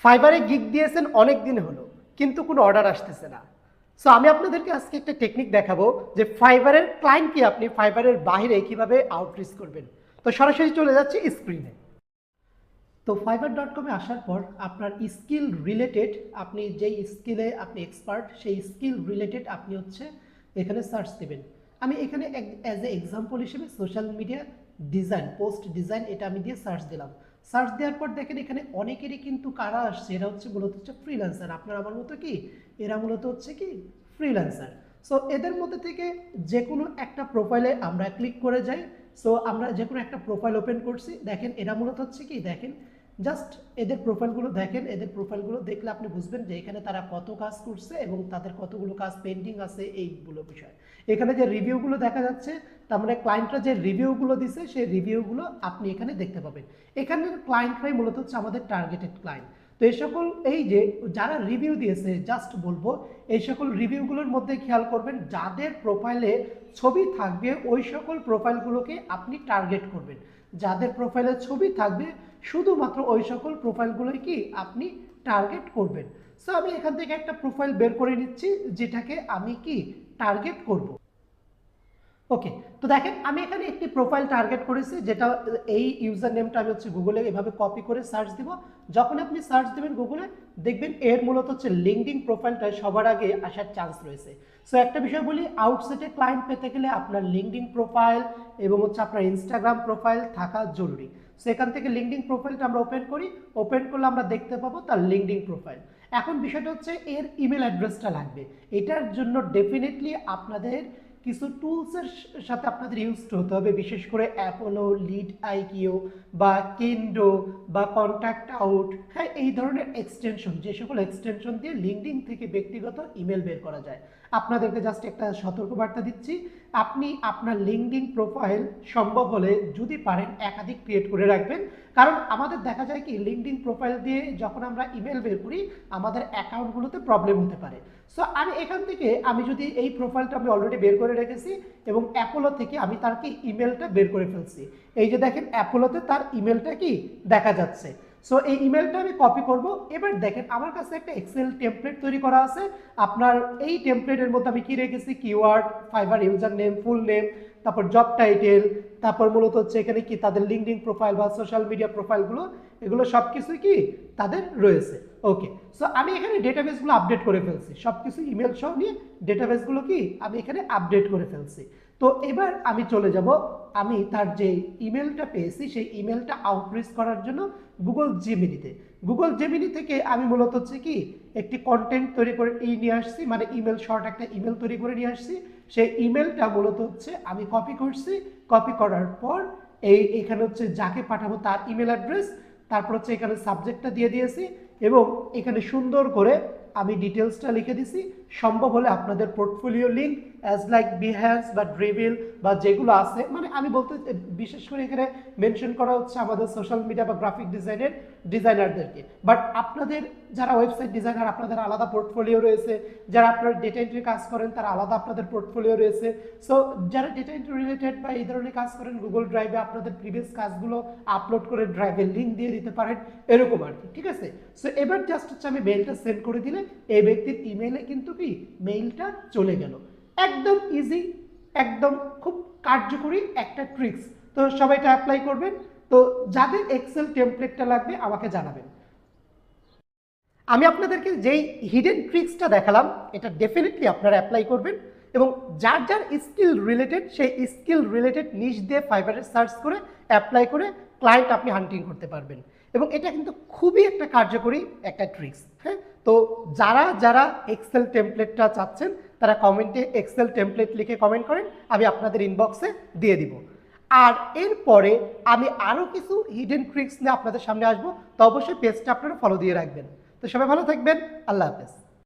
ফাইবারে গিগ দিয়েছেন অনেক দিন হলো, কিন্তু কোনো অর্ডার আসতেছে না। সো আমি আপনাদেরকে আজকে একটা টেকনিক দেখাবো যে ফাইবারের ক্লায়েন্টকে আপনি ফাইবারের বাইরে কিভাবে আউটরিচ করবেন। তো সরাসরি চলে যাচ্ছে স্ক্রিনে। তো fiverr.com-এ আসার পর আপনার স্কিল রিলেটেড, আপনি যেই স্কিলে আপনি এক্সপার্ট সেই স্কিল রিলেটেড আপনি হচ্ছে এখানে সার্চ দেবেন। আমি এখানে অ্যাজ এ এক্সাম্পল হিসেবে social media design, post design, এটা আমি দিয়ে সার্চ দিলাম। সার্চ দেওয়ার পর দেখেন এখানে অনেকেরই কিন্তু কারা আসছে, এরা হচ্ছে মূলত হচ্ছে ফ্রিল্যান্সার। আপনার আমার মতো কি, এরা মূলত হচ্ছে কি ফ্রিল্যান্সার। সো এদের মধ্যে থেকে যে কোনো একটা প্রোফাইলে আমরা ক্লিক করে যাই। সো আমরা যে কোনো একটা প্রোফাইল ওপেন করছি, দেখেন এরা মূলত হচ্ছে কি, দেখেন জাস্ট এদের প্রোফাইলগুলো দেখেন। এদের প্রোফাইলগুলো দেখলে আপনি বুঝবেন যে এখানে তারা কত কাজ করছে এবং তাদের কতগুলো কাজ পেন্ডিং আছে, এইগুলো বিষয়। এখানে যে রিভিউগুলো দেখা যাচ্ছে, তার মানে ক্লায়েন্টরা যে রিভিউগুলো দিছে সেই রিভিউগুলো আপনি এখানে দেখতে পাবেন। এখানের ক্লায়েন্টরাই মূলত হচ্ছে আমাদের টার্গেটেড ক্লায়েন্ট। তো এই সকল, এই যে যারা রিভিউ দিয়েছে, জাস্ট বলবো এই সকল রিভিউগুলোর মধ্যে খেয়াল করবেন যাদের প্রোফাইলে ছবি থাকবে ওই সকল প্রোফাইলগুলোকে আপনি টার্গেট করবেন। যাদের প্রোফাইলে ছবি থাকবে শুধুমাত্র ওই সকল প্রোফাইলগুলোই কি আপনি টার্গেট করবেন। সো আমি এখান থেকে একটা প্রোফাইল বের করে নিচ্ছি যেটাকে আমি কি টার্গেট করব। ওকে, তো দেখেন আমি এখানে একটি প্রোফাইল টার্গেট করেছি, যেটা এই ইউজার নেমটা আমি হচ্ছে গুগলে এভাবে কপি করে সার্চ দিব। যখন আপনি সার্চ দেবেন গুগলে, দেখবেন এর মূলত হচ্ছে লিঙ্কডিন প্রোফাইলটা সবার আগে আসার চান্স রয়েছে। সো একটা বিষয় বলি, আউটসাইডে ক্লায়েন্ট পেতে গেলে আপনার লিঙ্কডিন প্রোফাইল এবং হচ্ছে আপনার ইনস্টাগ্রাম প্রোফাইল থাকা জরুরি। সেখান থেকে লিঙ্কডিন প্রোফাইলটা আমরা ওপেন করি, ওপেন করলে আমরা দেখতে পাবো তার লিঙ্কডিন প্রোফাইল। এখন বিষয়টা হচ্ছে এর ইমেল অ্যাড্রেসটা লাগবে। এটার জন্য ডেফিনেটলি আপনাদের কিছু টুলসের সাথে আপনাদের ইউজড হতে হবে, বিশেষ করে অ্যাপোলো, লিড আইকিউ বা কেন্ডো বা কন্ট্যাক্ট আউট। হ্যাঁ, এই ধরনের এক্সটেনশন, যে সকল এক্সটেনশন দিয়ে লিঙ্কডিন থেকে ব্যক্তিগত ইমেল বের করা যায়। আপনাদেরকে জাস্ট একটা সতর্কবার্তা দিচ্ছি, আপনি আপনার লিঙ্কডিন প্রোফাইল সম্ভব হলে যদি পারেন একাধিক ক্রিয়েট করে রাখবেন। কারণ আমাদের দেখা যায় কি, লিঙ্কডিন প্রোফাইল দিয়ে যখন আমরা ইমেল বের করি আমাদের অ্যাকাউন্টগুলোতে প্রবলেম হতে পারে। সো আমি এখান থেকে, আমি যদি এই প্রোফাইলটা আমি অলরেডি বের করে রেখেছি এবং অ্যাপোলো থেকে আমি তার কি ইমেলটা বের করে ফেলছি। এই যে দেখেন অ্যাপোলোতে তার ইমেলটা কি দেখা যাচ্ছে। সো এই ইমেলটা আমি কপি করব। এবার দেখেন আমার কাছে একটা এক্সেল টেমপ্লেট তৈরি করা আছে। আপনার এই টেমপ্লেটের মধ্যে আমি কি রেখেছি, keyword, fibre user name, full name, তারপর জব টাইটেল, তারপর মূলত হচ্ছে এখানে কি তাদের লিঙ্কডিন প্রোফাইল বা সোশ্যাল মিডিয়া প্রোফাইলগুলো, এগুলো সব কিছুই কি তাদের রয়েছে। ওকে, সো আমি এখানে ডেটাবেসগুলো আপডেট করে ফেলছি, সব কিছু ইমেল সহ নিয়ে ডেটাবেসগুলো কি আমি এখানে আপডেট করে ফেলছি। তো এবার আমি চলে যাব, আমি তার যে ইমেলটা পেয়েছি সেই ইমেলটা আউটরিচ করার জন্য গুগল জেমিনিতে। গুগল জেমিনি থেকে আমি মূলত হচ্ছে কি একটি কন্টেন্ট তৈরি করে নিয়ে আসছি, মানে ইমেল শর্ট একটা ইমেল তৈরি করে নিয়ে আসছি। সেই ইমেলটা মূলত হচ্ছে আমি কপি করছি, কপি করার পর এখানে হচ্ছে যাকে পাঠাবো তার ইমেল অ্যাড্রেস, তারপর হচ্ছে এখানে সাবজেক্টটা দিয়ে দিয়েছি এবং এখানে সুন্দর করে আমি ডিটেলসটা লিখে দিছি। সম্ভব হলে আপনাদের portfolio link as like Behance বা ড্রিভিল বা যেগুলো আছে, মানে আমি বলতে বিশেষ করে এখানে মেনশন করা হচ্ছে আমাদের সোশ্যাল মিডিয়া বা গ্রাফিক ডিজাইনারদেরকে। বাট আপনাদের যারা ওয়েবসাইট ডিজাইনার, আপনাদের আলাদা পোর্টফোলিও রয়েছে। যারা আপনার ডেটা এন্ট্রি কাজ করেন তারা আলাদা আপনাদের পোর্টফোলিও রয়েছে। সো যারা ডেটা এন্ট্রি রিলেটেড বা এই ধরনের কাজ করেন, গুগল ড্রাইভে আপনাদের প্রিভিয়াস কাজগুলো আপলোড করে ড্রাইভের লিঙ্ক দিয়ে দিতে পারেন, এরকম আর কি। ঠিক আছে, সো এবার জাস্ট হচ্ছে আমি মেইলটা সেন্ড করে দিলে এই ব্যক্তির ইমেলে কিন্তু কি মেইলটা চলে গেল। একদম ইজি, একদম খুব কার্যকরী একটা ট্রিক্স। তো সবাই এটা অ্যাপ্লাই করবেন। তো যাদের এক্সেল টেমপ্লেটটা লাগবে আমাকে জানাবেন। আমি আপনাদেরকে যেই হিডেন ট্রিক্সটা দেখালাম এটা ডেফিনেটলি আপনারা অ্যাপ্লাই করবেন এবং যার যার স্কিল রিলেটেড সেই স্কিল রিলেটেড নিশ দিয়ে ফাইবারে সার্চ করে অ্যাপ্লাই করে ক্লায়েন্ট আপনি হান্টিং করতে পারবেন। এবং এটা কিন্তু খুবই একটা কার্যকরী একটা ট্রিক্স। হ্যাঁ, তো যারা যারা এক্সেল টেমপ্লেটটা চাচ্ছেন তারা কমেন্টে এক্সেল টেমপ্লেট লিখে কমেন্ট করেন, আমি আপনাদের ইনবক্সে দিয়ে দিব। আর এরপরে আমি আরও কিছু হিডেন ট্রিক্স নিয়ে আপনাদের সামনে আসবো, তো অবশ্যই পেজটা আপনারা ফলো দিয়ে রাখবেন। তো সবাই ভালো থাকবেন, আল্লাহ হাফেজ।